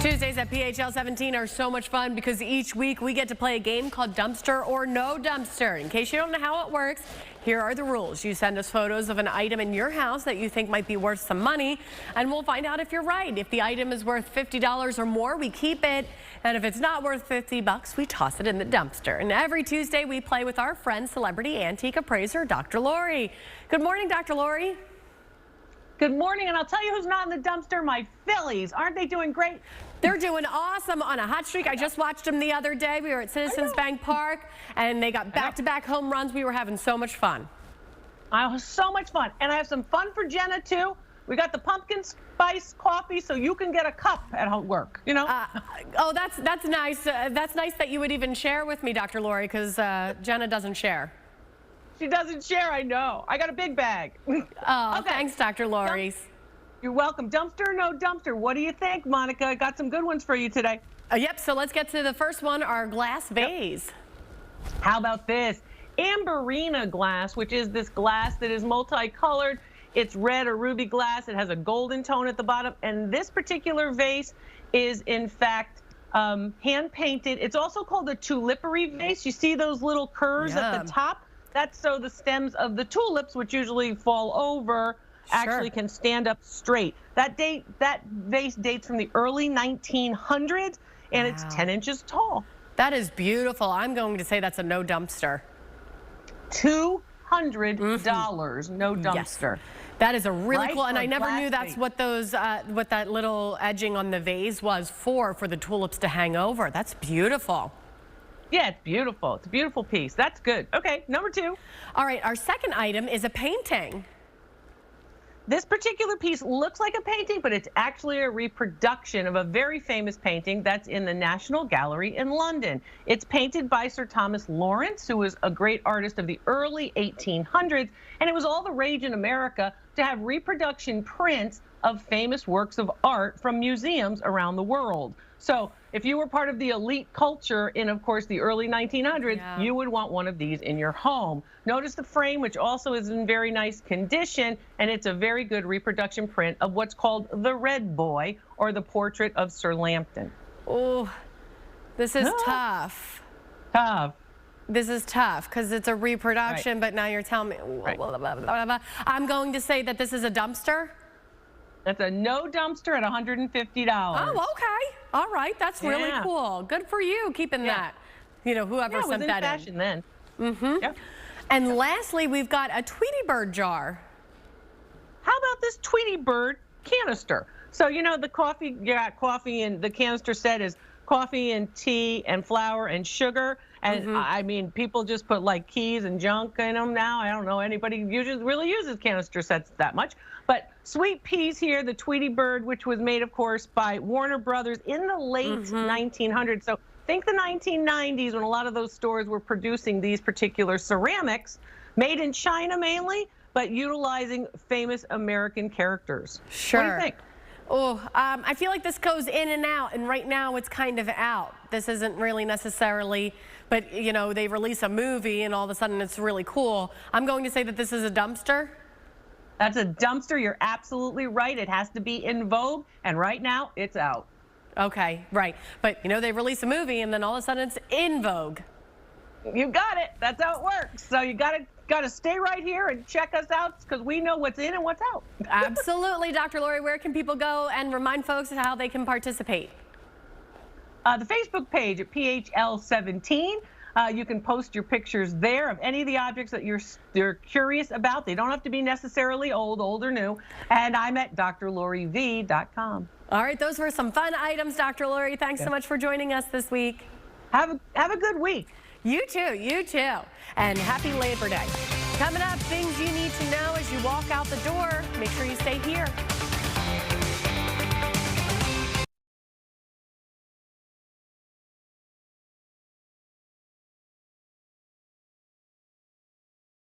Tuesdays at PHL17 are so much fun because each week we get to play a game called Dumpster or No Dumpster. In case you don't know how it works, here are the rules. You send us photos of an item in your house that you think might be worth some money, and we'll find out if you're right. If the item is worth $50 or more, we keep it. And if it's not worth $50, we toss it in the dumpster. And every Tuesday we play with our friend, celebrity antique appraiser, Dr. Lori. Good morning, Dr. Lori. Good morning, and I'll tell you who's not in the dumpster, my Phillies. Aren't they doing great? They're doing awesome on a hot streak. I just watched them the other day. We were at Citizens Bank Park, and they got back-to-back home runs. We were having so much fun. I was so much fun, and I have some fun for Jenna, too. We got the pumpkin spice coffee, so you can get a cup at work, you know? Oh, that's nice. That's nice that you would even share with me, Dr. Lori, because Jenna doesn't share. She doesn't share, I know. I got a big bag. Oh, okay. Thanks, Dr. Lori. You're welcome. Dumpster or no dumpster? What do you think, Monica? I got some good ones for you today. Yep, so let's get to the first one, our glass vase. Yep. How about this? Amberina glass, which is this glass that is multicolored. It's red or ruby glass. It has a golden tone at the bottom. And this particular vase is, in fact, hand-painted. It's also called a tulipary vase. You see those little curves at the top? That's so the stems of the tulips, which usually fall over, actually can stand up straight. That vase dates from the early 1900s, and it's 10 inches tall. That is beautiful. I'm going to say that's a no dumpster. $200, no dumpster. Yes. That is a really cool, and I never knew that's vase. what those, what that little edging on the vase was for the tulips to hang over. That's beautiful. Yeah, it's beautiful. It's a beautiful piece. That's good. Okay, number two. All right, our second item is a painting. This particular piece looks like a painting, but it's actually a reproduction of a very famous painting that's in the National Gallery in London. It's painted by Sir Thomas Lawrence, who was a great artist of the early 1800s, and it was all the rage in America to have reproduction prints of famous works of art from museums around the world. So if you were part of the elite culture in, of course, the early 1900s, you would want one of these in your home. Notice the frame, which also is in very nice condition, and it's a very good reproduction print of what's called the Red Boy, or the portrait of Sir Lambton. Oh, this is tough. Tough. This is tough because it's a reproduction, but now you're telling me. Blah, blah, blah, blah. I'm going to say that this is a dumpster. That's a no dumpster at $150. Oh, okay. All right. That's really cool. Good for you keeping that. You know, whoever sent that in. Fashion then. Yep. And lastly, we've got a Tweety bird jar. How about this Tweety bird canister? So, you know, the coffee, you got coffee, and the canister set is coffee and tea and flour and sugar. And I mean, people just put like keys and junk in them now. I don't know anybody really uses canister sets that much. But sweet peas here, the Tweety bird, which was made, of course, by Warner Brothers in the late 1900s. So think the 1990s, when a lot of those stores were producing these particular ceramics, made in China mainly, but utilizing famous American characters. Sure. What do you think? Oh, I feel like this goes in and out, and right now it's kind of out. This isn't really necessarily, but you know, they release a movie and all of a sudden it's really cool. I'm going to say that this is a dumpster. That's a dumpster. You're absolutely right. It has to be in vogue, and right now it's out. Okay, right. But you know, they release a movie and then all of a sudden it's in vogue. You got it. That's how it works. So you got to stay right here and check us out, because we know what's in and what's out. Absolutely, Dr. Lori. Where can people go and remind folks how they can participate? The Facebook page at PHL17. You can post your pictures there of any of the objects that you're curious about. They don't have to be necessarily old or new. And I'm at drloriv.com. All right, those were some fun items, Dr. Lori. Thanks so much for joining us this week. Have a good week. You too, you too. And happy Labor Day. Coming up, things you need to know as you walk out the door. Make sure you stay here.